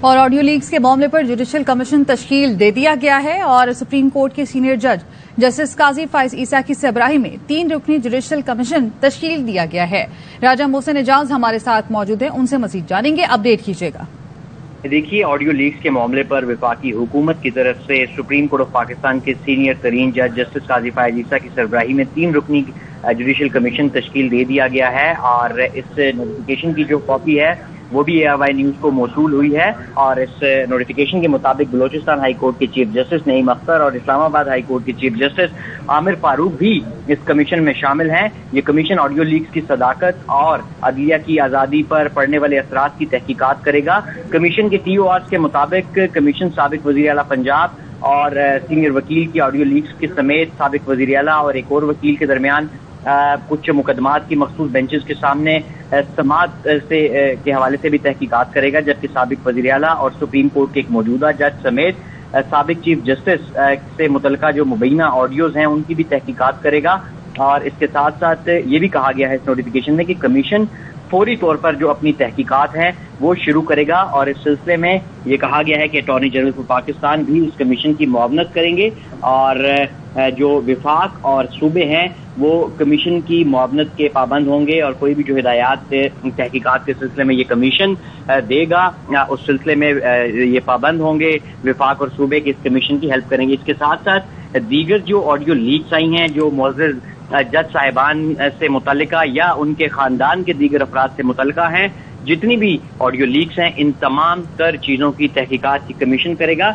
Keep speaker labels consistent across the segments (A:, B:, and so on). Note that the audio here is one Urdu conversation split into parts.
A: اور آڈیو لیکس کے معاملے پر جوڈیشل کمیشن تشکیل دے دیا گیا ہے اور سپریم کورٹ کے سینئر جج جسٹس قاضی فائز عیسیٰ کی سربراہی میں 3 رکنی جوڈیشل کمیشن تشکیل دیا گیا ہے۔ راجہ محسن اعجاز ہمارے ساتھ موجود ہیں، ان سے مزید جانیں گے، اپڈیٹ کیجیے گا۔
B: دیکھیے، آڈیو لیکس کے معاملے پر وفاقی حکومت کی طرف سے سپریم کورٹ آف پاکستان کے سینئر ترین جج جسٹس قاضی فائز عیسیٰ کی سربراہی میں 3 رکنی جوڈیشل کمیشن تشکیل دے دیا گیا ہے اور اس نوٹیفیکیشن کی جو کاپی ہے وہ بھی ARY نیوز کو موصول ہوئی ہے اور اس نوٹیفیکیشن کے مطابق بلوچستان ہائی کورٹ کے چیف جسٹس نعیم اختر اور اسلام آباد ہائی کورٹ کے چیف جسٹس عامر فاروق بھی اس کمیشن میں شامل ہیں۔ یہ کمیشن آڈیو لیکس کی صداقت اور عدلیہ کی آزادی پر پڑنے والے اثرات کی تحقیقات کرے گا۔ کمیشن کے TORs کے مطابق کمیشن سابق وزیر اعلیٰ پنجاب اور سینئر وکیل کی آڈیو لیکس کے سمیت سابق وزیر اعلیٰ اور ایک اور وکیل کے درمیان کچھ مقدمات کی مخصوص بینچز کے سامنے سماعت کے حوالے سے بھی تحقیقات کرے گا، جبکہ سابق وزیر اعلیٰ اور سپریم کورٹ کے ایک موجودہ جج سمیت سابق چیف جسٹس سے متعلقہ جو مبینہ آڈیوز ہیں ان کی بھی تحقیقات کرے گا۔ اور اس کے ساتھ ساتھ یہ بھی کہا گیا ہے اس نوٹیفیکیشن میں کہ کمیشن فوری طور پر جو اپنی تحقیقات ہیں وہ شروع کرے گا اور اس سلسلے میں یہ کہا گیا ہے کہ اٹارنی جنرل آف پاکستان بھی اس کمیشن کی معاونت کریں گے اور جو وفاق اور صوبے ہیں وہ کمیشن کی معاونت کے پابند ہوں گے اور کوئی بھی جو ہدایات تحقیقات کے سلسلے میں یہ کمیشن دے گا اس سلسلے میں یہ پابند ہوں گے، وفاق اور صوبے کے اس کمیشن کی ہیلپ کریں گے۔ اس کے ساتھ ساتھ دیگر جو آڈیو لیکس آئی ہیں جو معزز جج صاحبان سے متعلقہ یا ان کے خاندان کے دیگر افراد سے متعلقہ ہیں، جتنی بھی آڈیو لیکس ہیں ان تمام تر چیزوں کی تحقیقات کی کمیشن کرے گا۔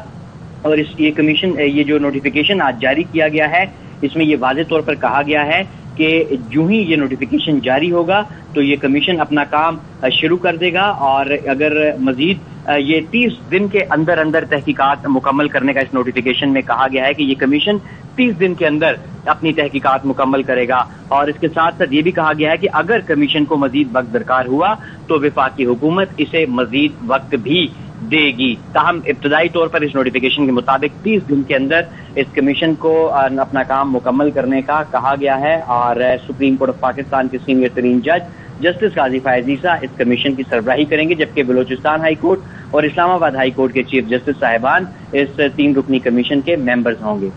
B: اور یہ کمیشن یہ جو نوٹیفیکیشن آج جاری کیا گیا ہے اس میں یہ واضح طور پر کہا گیا ہے کہ جو ہی یہ نوٹیفیکیشن جاری ہوگا تو یہ کمیشن اپنا کام شروع کر دے گا اور اگر مزید یہ 30 دن کے اندر اندر تحقیقات مکمل کرنے کا اس نوٹیفیکیشن میں کہا گیا ہے کہ یہ کمیشن 30 دن کے اندر اپنی تحقیقات مکمل کرے گا۔ اور اس کے ساتھ ساتھ یہ بھی کہا گیا ہے کہ اگر کمیشن کو مزید وقت درکار ہوا تو وفاقی حکومت اسے مزید وقت بھی دے گی۔ تاہم ابتدائی طور پر اس نوٹیفیکیشن کے مطابق 30 دن کے اندر اس کمیشن کو اپنا کام مکمل کرنے کا کہا گیا ہے اور سپریم کورٹ آف پاکستان کے سینئر ترین جج جسٹس قاضی فائز عیسیٰ اس کمیشن کی سربراہی کریں گے، جبکہ بلوچستان ہائی کورٹ اور اسلام آباد ہائی کورٹ کے چیف جسٹس صاحبان اس 3 رکنی کمیشن کے ممبرز ہوں گے۔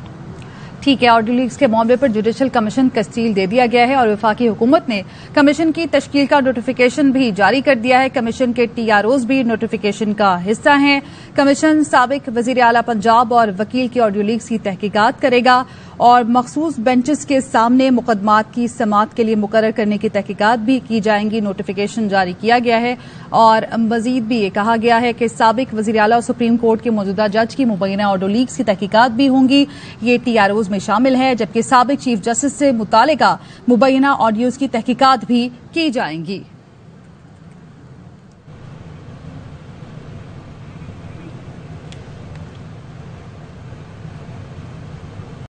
A: ٹھیک ہے، آڈیو لیکس کے معاملے پر جوڈیشل کمیشن تشکیل دے دیا گیا ہے اور وفاقی حکومت نے کمیشن کی تشکیل کا نوٹیفیکیشن بھی جاری کر دیا ہے۔ کمیشن کے TROs بھی نوٹیفیکیشن کا حصہ ہیں۔ کمیشن سابق وزیر اعلیٰ پنجاب اور وکیل کی آڈیو لیکس کی تحقیقات کرے گا اور مخصوص بینچز کے سامنے مقدمات کی سماعت کے لیے مقرر کرنے کی تحقیقات بھی کی جائیں گی۔ نوٹیفیکیشن جاری کیا گیا ہے اور مزید بھی یہ کہا گیا ہے کہ سابق وزیر اعلیٰ اور سپریم کورٹ کے موجودہ جج کی مبینہ آڈیو لیکس کی تحقیقات بھی ہوں گی، یہ TROs میں شامل ہے، جبکہ سابق چیف جسٹس سے متعلقہ مبینہ آڈیوز کی تحقیقات بھی کی جائیں گی۔